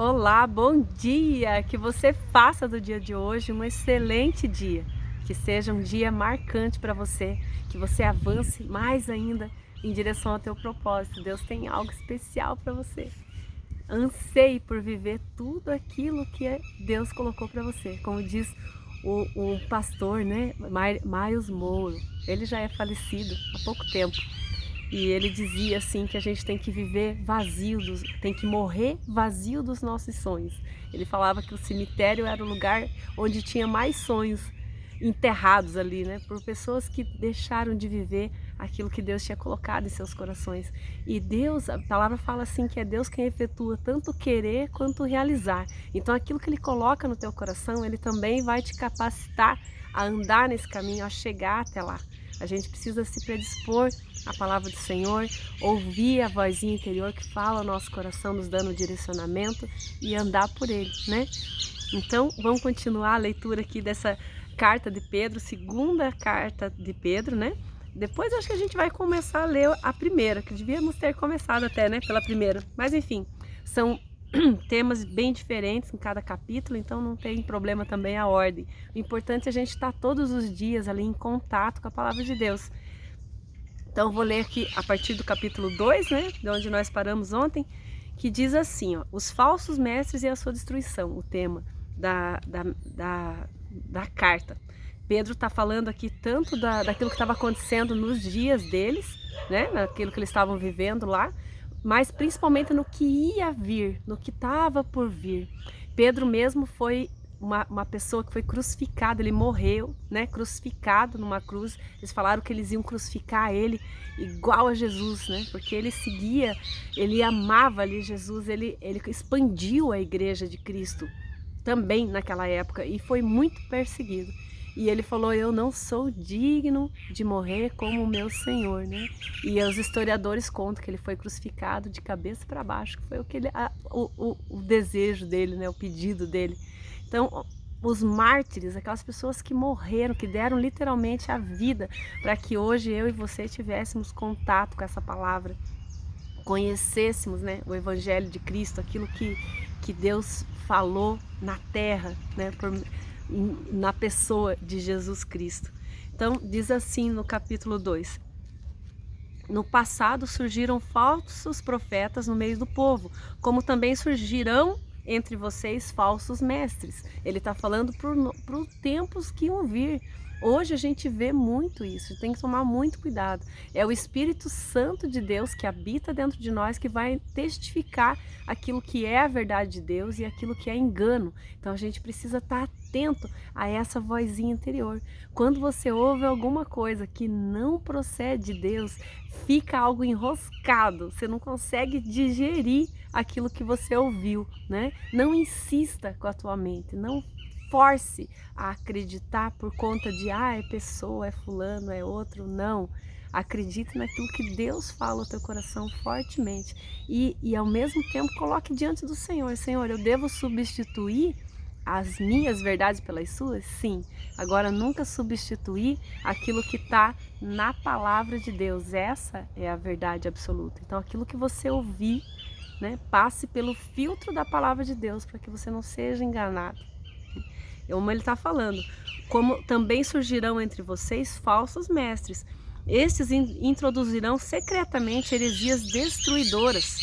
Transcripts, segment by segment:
Olá, bom dia! Que você faça do dia de hoje um excelente dia. Que seja um dia marcante para você, que você avance mais ainda em direção ao teu propósito. Deus tem algo especial para você. Anseie por viver tudo aquilo que Deus colocou para você. Como diz o pastor, né, Miles Moore, ele já é falecido há pouco tempo. E ele dizia assim que a gente tem que viver vazio, tem que morrer vazio dos nossos sonhos. Ele falava que o cemitério era o lugar onde tinha mais sonhos enterrados ali, né? Por pessoas que deixaram de viver aquilo que Deus tinha colocado em seus corações. E Deus, a palavra fala assim que é Deus quem efetua tanto querer quanto realizar. Então aquilo que Ele coloca no teu coração, Ele também vai te capacitar a andar nesse caminho, a chegar até lá. A gente precisa se predispor à palavra do Senhor, ouvir a vozinha interior que fala ao nosso coração, nos dando direcionamento e andar por ele, né? Então, vamos continuar a leitura aqui dessa carta de Pedro, segunda carta de Pedro, né? Depois acho que a gente vai começar a ler a primeira, que devíamos ter começado até, né, pela primeira. Mas enfim, são temas bem diferentes em cada capítulo, então não tem problema também a ordem. O importante é a gente estar todos os dias ali em contato com a palavra de Deus. Então eu vou ler aqui a partir do capítulo 2, né, de onde nós paramos ontem, que diz assim, ó, os falsos mestres e a sua destruição, o tema da carta. Pedro está falando aqui tanto daquilo que estava acontecendo nos dias deles, né, naquilo que eles estavam vivendo lá, mas principalmente no que ia vir, no que estava por vir. Pedro mesmo foi uma pessoa que foi crucificada, ele morreu, né, crucificado numa cruz. Eles falaram que eles iam crucificar ele igual a Jesus, né, porque ele seguia, ele amava ali Jesus, ele expandiu a igreja de Cristo também naquela época e foi muito perseguido. E ele falou, eu não sou digno de morrer como o meu Senhor, né? E os historiadores contam que ele foi crucificado de cabeça para baixo, que foi o que o desejo dele, né? O pedido dele. Então, os mártires, aquelas pessoas que morreram, que deram literalmente a vida para que hoje eu e você tivéssemos contato com essa palavra, conhecêssemos, né, o Evangelho de Cristo, aquilo que Deus falou na terra, né, na pessoa de Jesus Cristo. Então, diz assim no capítulo 2: no passado surgiram falsos profetas no meio do povo, como também surgirão entre vocês falsos mestres. Ele está falando para os tempos que iam vir. Hoje a gente vê muito isso, tem que tomar muito cuidado. É o Espírito Santo de Deus que habita dentro de nós que vai testificar aquilo que é a verdade de Deus e aquilo que é engano. Então a gente precisa estar atento a essa vozinha interior. Quando você ouve alguma coisa que não procede de Deus, fica algo enroscado, você não consegue digerir aquilo que você ouviu, né? Não insista com a tua mente, não force a acreditar por conta de, é pessoa, é fulano, é outro, não. Acredite naquilo que Deus fala ao teu coração fortemente e ao mesmo tempo coloque diante do Senhor. Senhor, eu devo substituir as minhas verdades pelas suas? Sim. Agora, nunca substituir aquilo que está na palavra de Deus. Essa é a verdade absoluta. Então, aquilo que você ouvir, né, passe pelo filtro da palavra de Deus para que você não seja enganado. Como ele está falando, como também surgirão entre vocês falsos mestres. Estes introduzirão secretamente heresias destruidoras,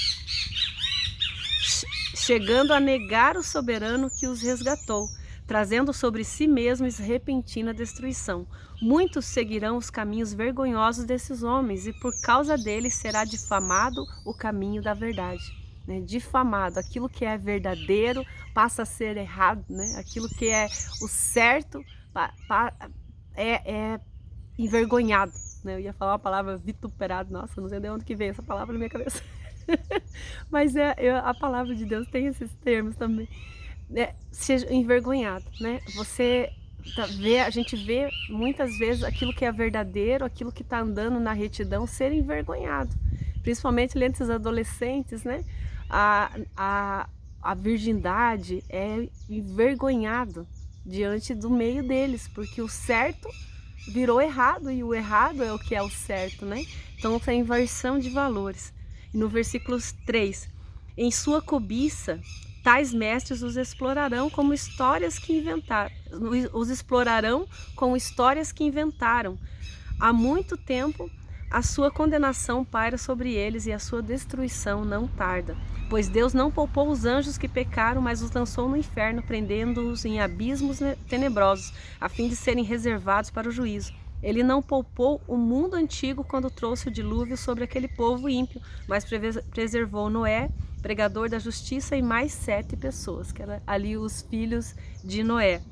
chegando a negar o soberano que os resgatou, trazendo sobre si mesmos repentina destruição. Muitos seguirão os caminhos vergonhosos desses homens, e por causa deles será difamado o caminho da verdade. Né? Difamado, aquilo que é verdadeiro passa a ser errado, né? Aquilo que é o certo é envergonhado. Né? Eu ia falar uma palavra vituperado, nossa, não sei de onde que veio essa palavra na minha cabeça. Mas a palavra de Deus tem esses termos também. Seja envergonhado, né? A gente vê muitas vezes aquilo que é verdadeiro, aquilo que está andando na retidão ser envergonhado. Principalmente entre os adolescentes, né? A virgindade é envergonhado diante do meio deles, porque o certo virou errado e o errado é o que é o certo, né? Então tem inversão de valores. E no versículo 3, em sua cobiça tais mestres os explorarão como histórias que inventaram, os explorarão com histórias que inventaram. Há muito tempo a sua condenação paira sobre eles e a sua destruição não tarda. Pois Deus não poupou os anjos que pecaram, mas os lançou no inferno, prendendo-os em abismos tenebrosos, a fim de serem reservados para o juízo. Ele não poupou o mundo antigo quando trouxe o dilúvio sobre aquele povo ímpio, mas preservou Noé, pregador da justiça, e mais 7 pessoas, que eram ali os filhos de Noé.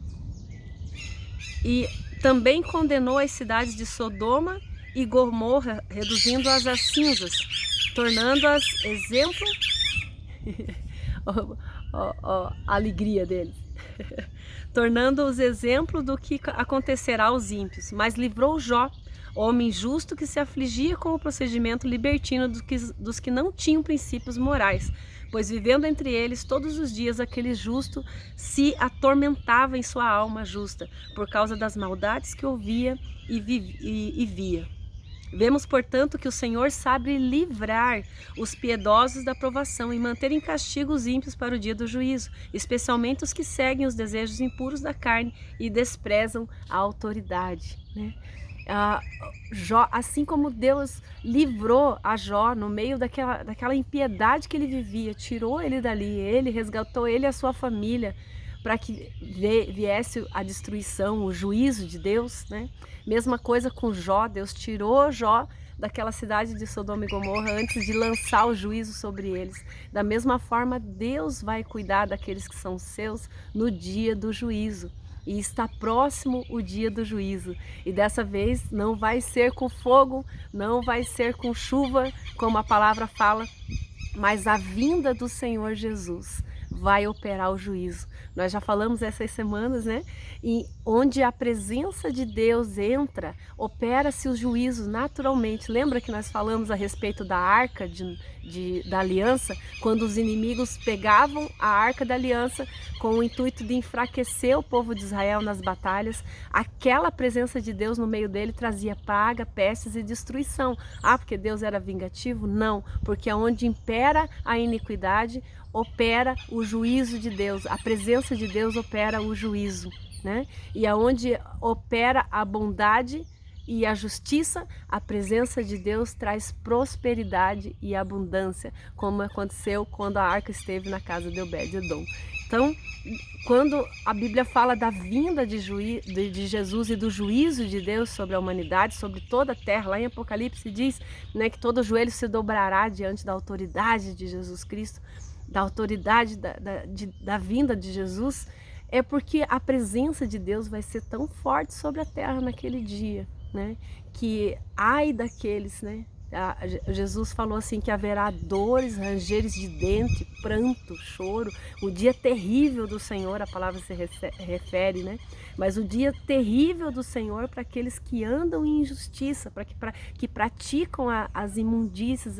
E também condenou as cidades de Sodoma e Gomorra, reduzindo-as a cinzas, tornando-as exemplo. A alegria deles. Tornando-os exemplo do que acontecerá aos ímpios. Mas livrou Jó, homem justo que se afligia com o procedimento libertino dos que não tinham princípios morais, pois vivendo entre eles todos os dias aquele justo se atormentava em sua alma justa, por causa das maldades que ouvia e via. Vemos, portanto, que o Senhor sabe livrar os piedosos da provação e manter em castigo os ímpios para o dia do juízo, especialmente os que seguem os desejos impuros da carne e desprezam a autoridade, né? Jó, assim como Deus livrou a Jó no meio daquela impiedade que ele vivia, tirou ele dali, ele resgatou ele e a sua família, para que viesse a destruição, o juízo de Deus, né? Mesma coisa com Jó, Deus tirou Jó daquela cidade de Sodoma e Gomorra antes de lançar o juízo sobre eles. Da mesma forma, Deus vai cuidar daqueles que são seus no dia do juízo. E está próximo o dia do juízo. E dessa vez não vai ser com fogo, não vai ser com chuva, como a palavra fala, mas a vinda do Senhor Jesus vai operar o juízo. Nós já falamos essas semanas, né? E onde a presença de Deus entra, opera-se o juízo naturalmente. Lembra que nós falamos a respeito da arca da aliança, quando os inimigos pegavam a arca da aliança com o intuito de enfraquecer o povo de Israel nas batalhas, aquela presença de Deus no meio dele trazia praga, pestes e destruição. Ah, porque Deus era vingativo? Não, porque onde impera a iniquidade, opera o juízo de Deus, a presença de Deus opera o juízo, né? E aonde opera a bondade e a justiça, a presença de Deus traz prosperidade e abundância, como aconteceu quando a arca esteve na casa de Obed-edom. Então, quando a Bíblia fala da vinda de Jesus e do juízo de Deus sobre a humanidade, sobre toda a terra, lá em Apocalipse diz, né, que todo joelho se dobrará diante da autoridade de Jesus Cristo, da autoridade da vinda de Jesus, é porque a presença de Deus vai ser tão forte sobre a terra naquele dia, né? Que ai daqueles, né? Jesus falou assim que haverá dores, rangeres de dente, pranto, choro, o dia terrível do Senhor, a palavra se refere, né? Mas o dia terrível do Senhor para aqueles que andam em injustiça, que praticam as imundícias,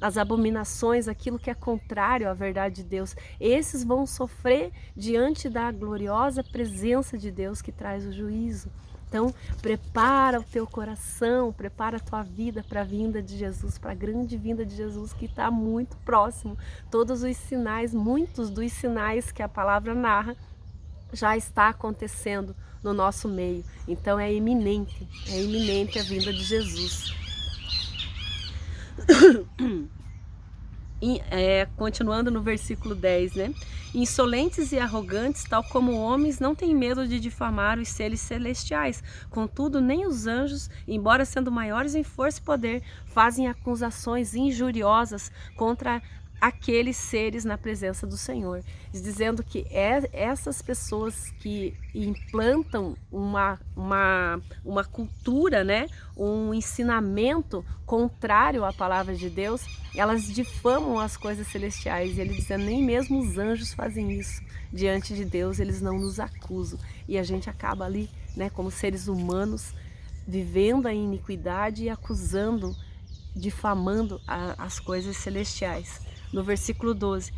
as abominações, aquilo que é contrário à verdade de Deus. Esses vão sofrer diante da gloriosa presença de Deus que traz o juízo. Então, prepara o teu coração, prepara a tua vida para a vinda de Jesus, para a grande vinda de Jesus que está muito próximo. Todos os sinais, muitos dos sinais que a palavra narra, já está acontecendo no nosso meio. Então é iminente a vinda de Jesus. Continuando no versículo 10, né? Insolentes e arrogantes, tal como homens, não têm medo de difamar os seres celestiais. Contudo, nem os anjos, embora sendo maiores em força e poder, fazem acusações injuriosas contra aqueles seres na presença do Senhor, dizendo que essas pessoas que implantam uma cultura, né, um ensinamento contrário à palavra de Deus, elas difamam as coisas celestiais. E ele dizendo, nem mesmo os anjos fazem isso diante de Deus, eles não nos acusam. E a gente acaba ali, né, como seres humanos, vivendo a iniquidade e acusando, difamando as coisas celestiais. No versículo 12,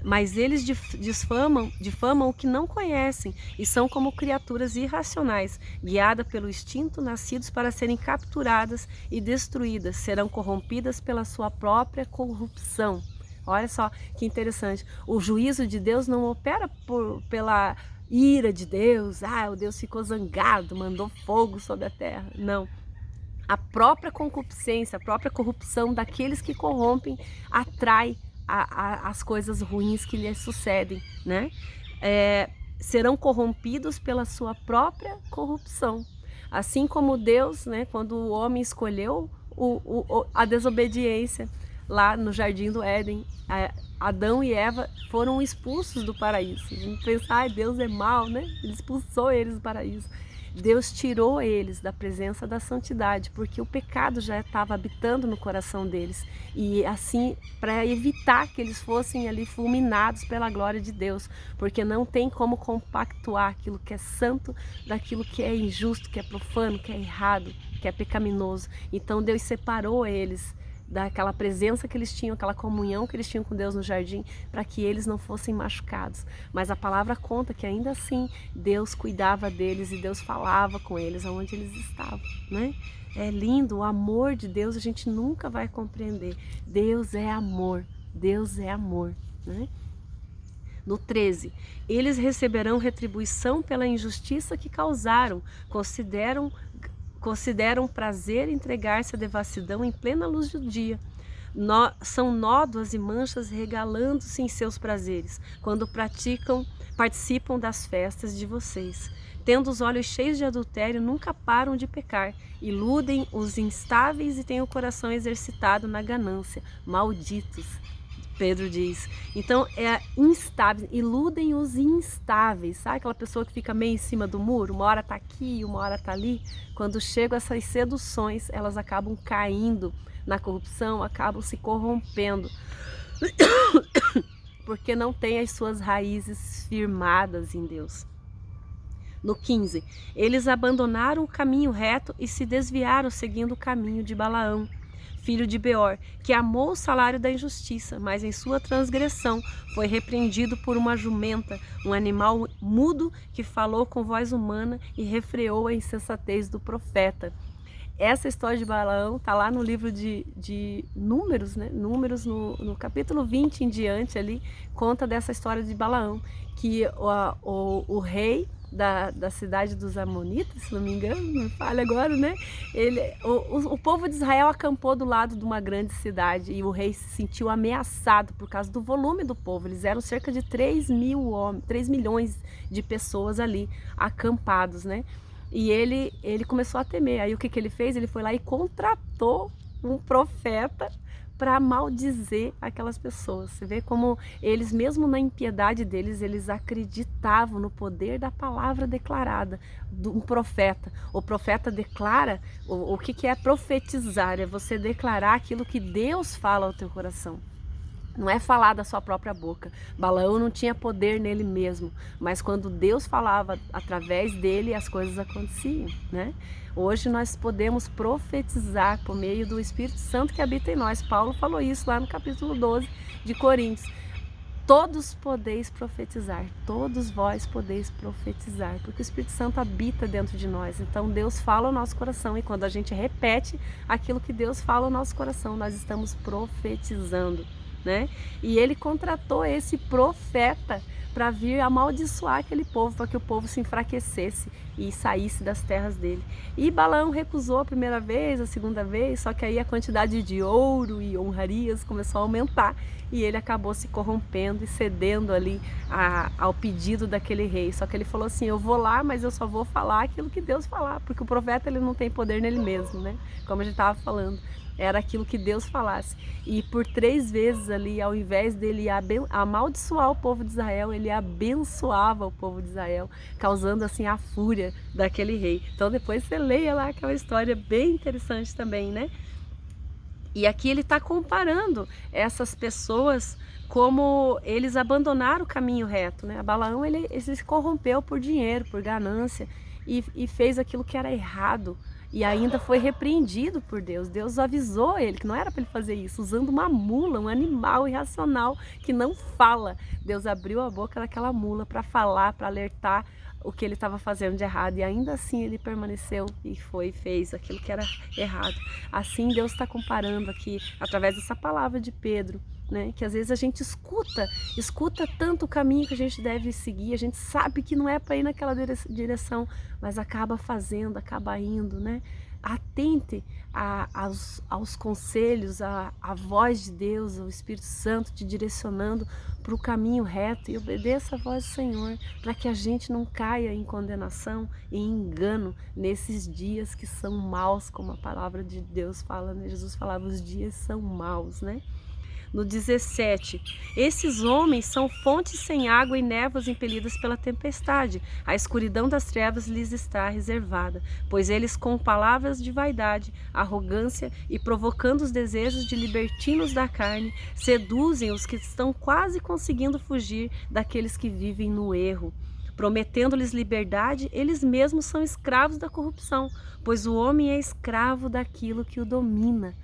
mas eles difamam o que não conhecem e são como criaturas irracionais, guiadas pelo instinto, nascidos para serem capturadas e destruídas, serão corrompidas pela sua própria corrupção. Olha só que interessante. O juízo de Deus não opera pela ira de Deus. Ah, o Deus ficou zangado, mandou fogo sobre a terra. Não. A própria concupiscência, a própria corrupção daqueles que corrompem atrai as coisas ruins que lhes sucedem, né? Serão corrompidos pela sua própria corrupção. Assim como Deus, né, quando o homem escolheu a desobediência lá no Jardim do Éden, Adão e Eva foram expulsos do paraíso. A gente pensa, Deus é mau, né? Ele expulsou eles do paraíso. Deus tirou eles da presença da santidade, porque o pecado já estava habitando no coração deles. E assim, para evitar que eles fossem ali fulminados pela glória de Deus, porque não tem como compactuar aquilo que é santo daquilo que é injusto, que é profano, que é errado, que é pecaminoso. Então Deus separou eles daquela presença que eles tinham, aquela comunhão que eles tinham com Deus no jardim, para que eles não fossem machucados. Mas a palavra conta que ainda assim Deus cuidava deles e Deus falava com eles aonde eles estavam, né? É lindo, o amor de Deus a gente nunca vai compreender. Deus é amor, Deus é amor, né? No 13, eles receberão retribuição pela injustiça que causaram, consideram prazer entregar-se à devassidão em plena luz do dia. São nódoas e manchas regalando-se em seus prazeres, quando participam das festas de vocês. Tendo os olhos cheios de adultério, nunca param de pecar, iludem os instáveis e têm o coração exercitado na ganância. Malditos, Pedro diz. Então é instável, iludem os instáveis, sabe aquela pessoa que fica meio em cima do muro, uma hora tá aqui, uma hora tá ali? Quando chegam essas seduções, elas acabam caindo na corrupção, acabam se corrompendo, porque não tem as suas raízes firmadas em Deus. No 15, eles abandonaram o caminho reto e se desviaram seguindo o caminho de Balaão, filho de Beor, que amou o salário da injustiça, mas em sua transgressão foi repreendido por uma jumenta, um animal mudo que falou com voz humana e refreou a insensatez do profeta. Essa história de Balaão está lá no livro de Números, né? Números no capítulo 20 em diante ali, conta dessa história de Balaão, que o rei da cidade dos Amonitas, se não me engano, não me falha agora, né? O povo de Israel acampou do lado de uma grande cidade e o rei se sentiu ameaçado por causa do volume do povo. Eles eram cerca de 3 milhões de pessoas ali acampados, né? E ele começou a temer. Aí o que ele fez? Ele foi lá e contratou um profeta para maldizer aquelas pessoas. Você vê como eles, mesmo na impiedade deles, eles acreditavam no poder da palavra declarada de um profeta. O profeta declara, o que é profetizar? É você declarar aquilo que Deus fala ao teu coração. Não é falar da sua própria boca. Balaão não tinha poder nele mesmo, mas quando Deus falava através dele, as coisas aconteciam, né? Hoje nós podemos profetizar por meio do Espírito Santo que habita em nós. Paulo falou isso lá no capítulo 12 de Coríntios. Todos podeis profetizar, todos vós podeis profetizar, porque o Espírito Santo habita dentro de nós. Então Deus fala ao nosso coração e quando a gente repete aquilo que Deus fala ao nosso coração, nós estamos profetizando, né? E ele contratou esse profeta para vir amaldiçoar aquele povo, para que o povo se enfraquecesse e saísse das terras dele. E Balaão recusou a primeira vez, a segunda vez, só que aí a quantidade de ouro e honrarias começou a aumentar e ele acabou se corrompendo e cedendo ali ao pedido daquele rei. Só que ele falou assim, eu vou lá, mas eu só vou falar aquilo que Deus falar, porque o profeta ele não tem poder nele mesmo, né? Como a gente estava falando. Era aquilo que Deus falasse. E por 3 vezes ali, ao invés dele amaldiçoar o povo de Israel, ele abençoava o povo de Israel, causando assim a fúria daquele rei. Então depois você leia lá aquela história bem interessante também, né? E aqui ele está comparando essas pessoas como eles abandonaram o caminho reto, né? A Balaão ele se corrompeu por dinheiro, por ganância e fez aquilo que era errado. E ainda foi repreendido por Deus. Deus avisou ele que não era para ele fazer isso, usando uma mula, um animal irracional que não fala. Deus abriu a boca daquela mula para falar, para alertar o que ele estava fazendo de errado. E ainda assim ele permaneceu e fez aquilo que era errado. Assim Deus está comparando aqui, através dessa palavra de Pedro, né? Que às vezes a gente escuta tanto o caminho que a gente deve seguir, a gente sabe que não é para ir naquela direção, mas acaba fazendo, acaba indo, né? Atente aos conselhos, à voz de Deus, ao Espírito Santo te direcionando para o caminho reto, e obedeça a voz do Senhor, para que a gente não caia em condenação e em engano nesses dias que são maus, como a palavra de Deus fala, né? Jesus falava, os dias são maus, né? No 17, esses homens são fontes sem água e névoas impelidas pela tempestade. A escuridão das trevas lhes está reservada, pois eles com palavras de vaidade, arrogância e provocando os desejos de libertinos da carne, seduzem os que estão quase conseguindo fugir daqueles que vivem no erro. Prometendo-lhes liberdade, eles mesmos são escravos da corrupção, pois o homem é escravo daquilo que o domina.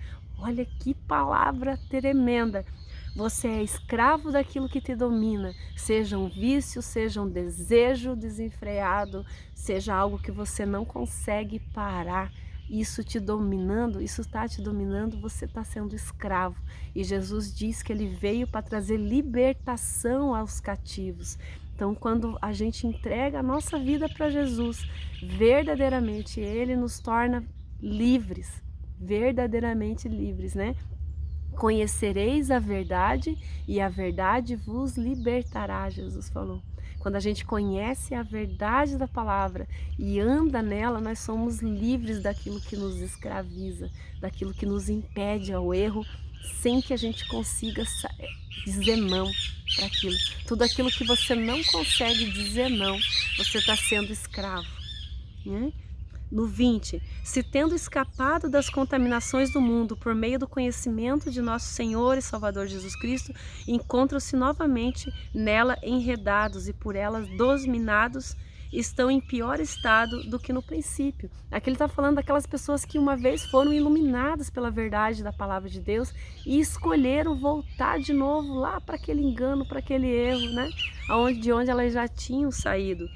Olha que palavra tremenda! Você é escravo daquilo que te domina, seja um vício, seja um desejo desenfreado, seja algo que você não consegue parar. Isso te dominando, isso está te dominando, você está sendo escravo. E Jesus diz que ele veio para trazer libertação aos cativos. Então, quando a gente entrega a nossa vida para Jesus, verdadeiramente ele nos torna livres, verdadeiramente livres, né? Conhecereis a verdade e a verdade vos libertará, Jesus falou. Quando a gente conhece a verdade da palavra e anda nela, nós somos livres daquilo que nos escraviza, daquilo que nos impede ao erro, sem que a gente consiga dizer não para aquilo. Tudo aquilo que você não consegue dizer não, você está sendo escravo, né? No 20, se tendo escapado das contaminações do mundo por meio do conhecimento de nosso Senhor e Salvador Jesus Cristo, encontram-se novamente nela enredados e por elas dominados, estão em pior estado do que no princípio. Aqui ele está falando daquelas pessoas que uma vez foram iluminadas pela verdade da palavra de Deus e escolheram voltar de novo lá para aquele engano, para aquele erro, né? De onde elas já tinham saído.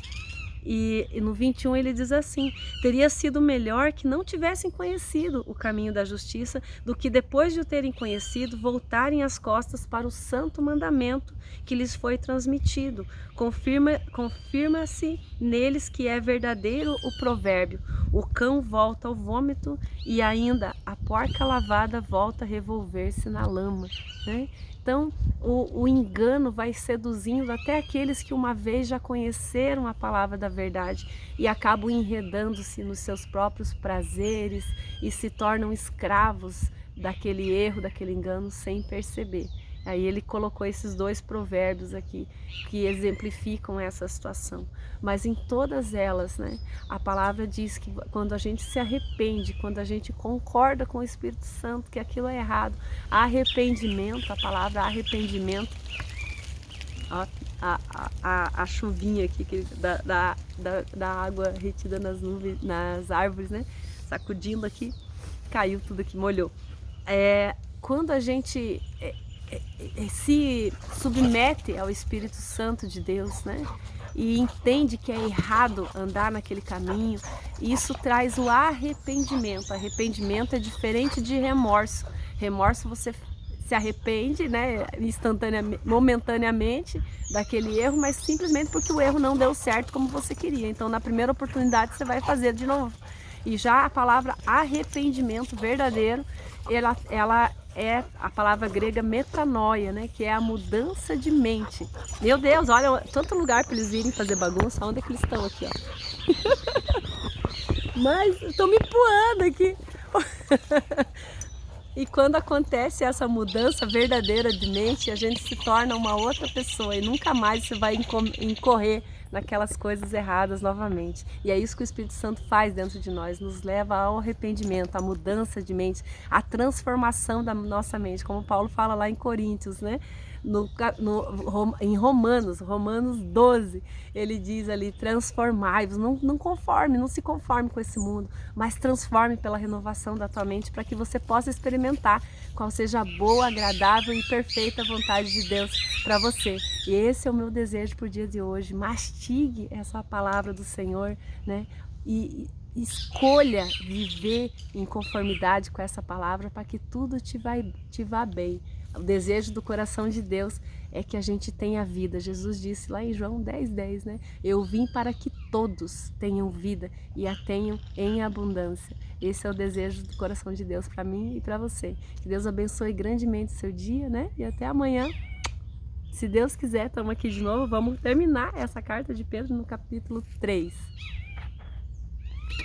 E no 21 ele diz assim, teria sido melhor que não tivessem conhecido o caminho da justiça do que depois de o terem conhecido voltarem as costas para o santo mandamento que lhes foi transmitido. Confirma-se neles que é verdadeiro o provérbio, o cão volta ao vômito e ainda a porca lavada volta a revolver-se na lama, né? Então, o engano vai seduzindo até aqueles que uma vez já conheceram a palavra da verdade e acabam enredando-se nos seus próprios prazeres e se tornam escravos daquele erro, daquele engano sem perceber. Aí ele colocou esses dois provérbios aqui que exemplificam essa situação. Mas em todas elas, né, a palavra diz que quando a gente se arrepende, quando a gente concorda com o Espírito Santo que aquilo é errado, arrependimento, a palavra arrependimento, ó, a chuvinha aqui da água retida nas nuvens, nas árvores, né, sacudindo aqui, caiu tudo aqui, molhou. Quando a gente se submete ao Espírito Santo de Deus, né? E entende que é errado andar naquele caminho, isso traz o arrependimento. Arrependimento é diferente de remorso. Remorso você se arrepende, né, momentaneamente daquele erro, mas simplesmente porque o erro não deu certo como você queria. Então, na primeira oportunidade, você vai fazer de novo. E já a palavra arrependimento verdadeiro, ela é a palavra grega metanoia, né? Que é a mudança de mente. Meu Deus, olha, tanto lugar para eles irem fazer bagunça. Onde é que eles estão aqui, ó? Mas estão me empurrando aqui. E quando acontece essa mudança verdadeira de mente, a gente se torna uma outra pessoa e nunca mais você vai incorrer naquelas coisas erradas novamente. E é isso que o Espírito Santo faz dentro de nós, nos leva ao arrependimento, à mudança de mente, à transformação da nossa mente, como Paulo fala lá em Coríntios, né? Em Romanos 12, ele diz ali, transformai-vos, não se conforme com esse mundo, mas transforme pela renovação da tua mente para que você possa experimentar qual seja a boa, agradável e perfeita vontade de Deus para você. E esse é o meu desejo para o dia de hoje, mastigue essa palavra do Senhor, né? E escolha viver em conformidade com essa palavra para que tudo te vá bem. O desejo do coração de Deus é que a gente tenha vida. Jesus disse lá em João 10:10, né? Eu vim para que todos tenham vida e a tenham em abundância. Esse é o desejo do coração de Deus para mim e para você. Que Deus abençoe grandemente o seu dia, né? E até amanhã. Se Deus quiser, estamos aqui de novo. Vamos terminar essa carta de Pedro no capítulo 3.